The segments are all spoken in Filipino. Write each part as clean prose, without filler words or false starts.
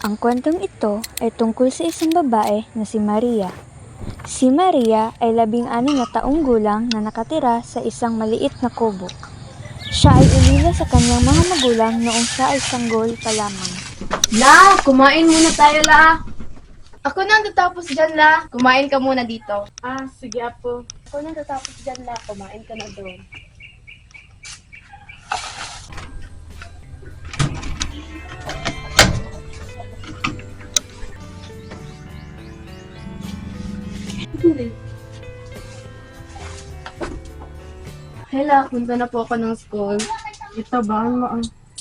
Ang kwentong ito ay tungkol sa isang babae na si Maria. Si Maria ay 16 na taong gulang na nakatira sa isang maliit na kubo. Siya ay inila sa kanyang mga magulang noong siya ay sanggol pa lamang. La, kumain muna tayo, La. Ako nang tatapos dyan, La. Kumain ka muna dito. Sige apo. Ako nang tatapos dyan, La. Kumain ka na doon. Hela, punta na po ako ng school. Ito ba?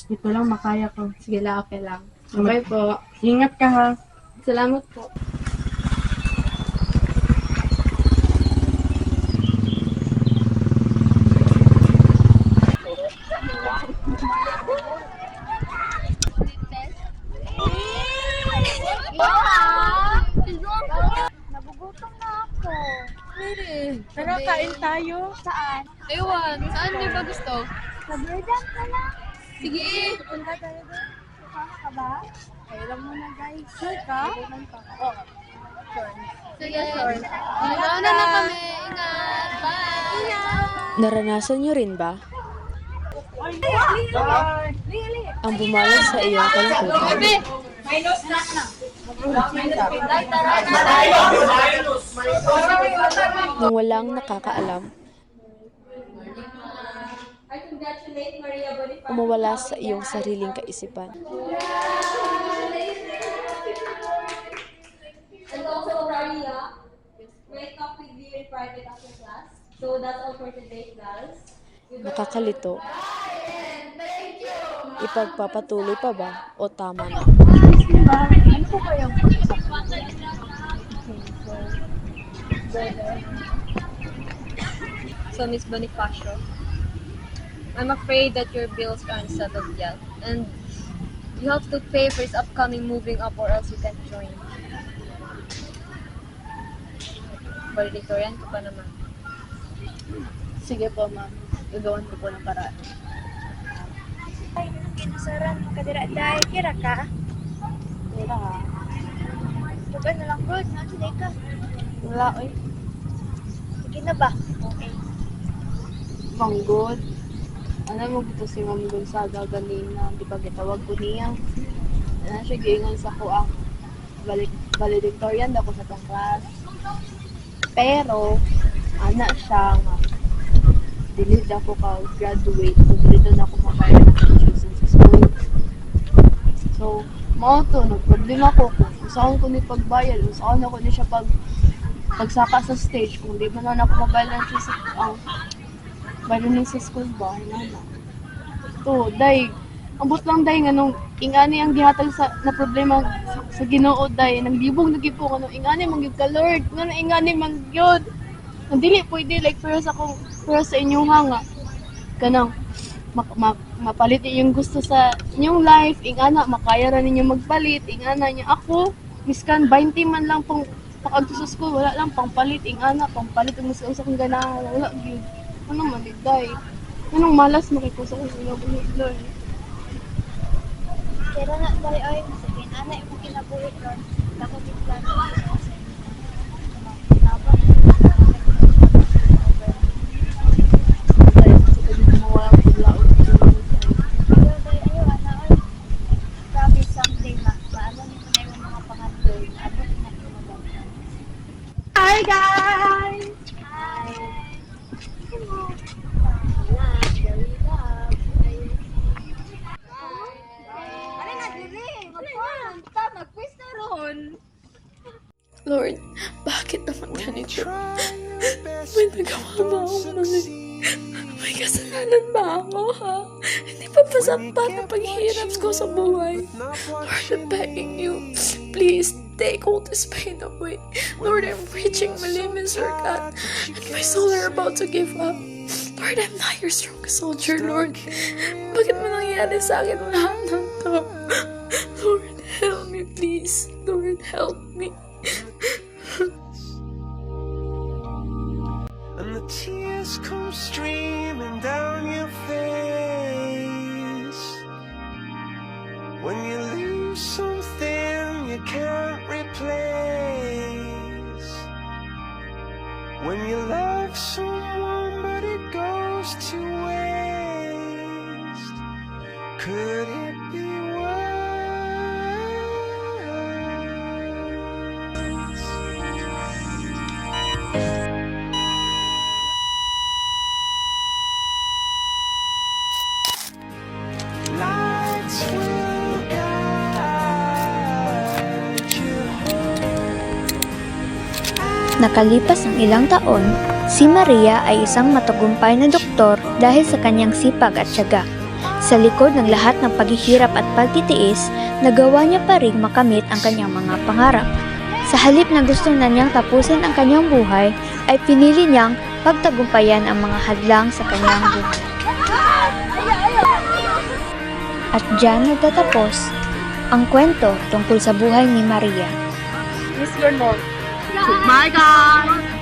Ito lang makaya ko. Sige, La, okay lang. Okay po. Ingat ka ha. Salamat po. Nagugutom na ako. Tara, kain tayo. Saan? Ewan, saan niyo ba gusto? Sa Burdan ka lang. Sige. Punta tayo doon. Sasama ka ba? Kayo lang muna guys. Sure ka? Sige. Mauna na kami. Ingat. Bye. Naranasan niyo rin ba ang bumalag sa iyong kalungkutan? Nang walang nakakaalam, umawala sa iyong sariling kaisipan. And also, Maria, may talk with you in private after class. So that's all for today, class. Nakakalito. Ipagpapatuloy pa ba o tama na? So, Miss Bonifacio, I'm afraid that your bills aren't settled yet, and you have to pay for his upcoming moving up or else you can't join. Valedictorian ka pa naman. Sige po, ma'am. Gagawan ko po ng paraan. Ay, kinasaran mo ka dira dahil. Kira ka? Wala ha. Tugay na lang bro. Nandiyan ka. Wala, oy. Sige na ba? Okay. Manggod. Ano mo ito si Ma'am Gonzaga ganina, di ba gitawag ko niya? Ano siya giingon sa ko ang valedictorian daw ko sa tong class. Pero, ana siya nga, dili daw ko ka-graduate kung dito na ako mabayad ng tuition sa school. So, mao to, nagproblema ko kung saan ko ni pagbayad, kung saan ako ni siya pagsaka sa stage, kung di mo na ako mabayad ng tuition bayad ni sa school ba, na. To, day, ambot lang day nga nung ingani ang gihatag na problema sa Ginoo day, naglibong lagi po kanong ingani mangyud ka Lord, nga ingani mangyud. Ang dili pwede like pero sa inyong hanga kanang mapalit yung gusto sa inyong life, ingana makaya ra ninyo magpalit, ingana niya ako miskan 20 man lang pang pag sa school, wala lang pangpalit, ingana pangpalit ang gusto sa kong ganahan, wala gyud. Ano man day? Anong malas makikusa ko sa Lord? Kira na tayo ay. Sige, nanay mo kinabuhi ron. Ako din plano. Ayaw, ana oy. Grabe someday maano ni ko na yung mga pangatloy. Abot na yung mga. Hi guys! Hi. Lord, bakit naman ganito? May nagawa ba ako mali? May kasalanan ba ako, ha? Hindi pa pasampat ang paghihirap ko sa buhay. Lord, I'm begging you, please take all this pain away. Lord, I'm reaching my limits, Lord God, and my soul are about to give up. Lord, I'm not your strongest soldier, Lord. Bakit mo nangyari sa akin lahat ng to? Lord, help me, please. Lord, help me. And the tears come streaming down your face when you lose something can't replace. When you love someone but it goes to waste, could it be worse? Lights will guide you home. Nakalipas ang ilang taon, si Maria ay isang matagumpay na doktor dahil sa kanyang sipag at tiyaga. Sa likod ng lahat ng paghihirap at pagtitiis, nagawa niya pa rin makamit ang kanyang mga pangarap. Sa halip na gusto na niyang tapusin ang kanyang buhay, ay pinili niyang pagtagumpayan ang mga hadlang sa kanyang buhay. At diyan nagtatapos ang kwento tungkol sa buhay ni Maria. Miss your note. My God!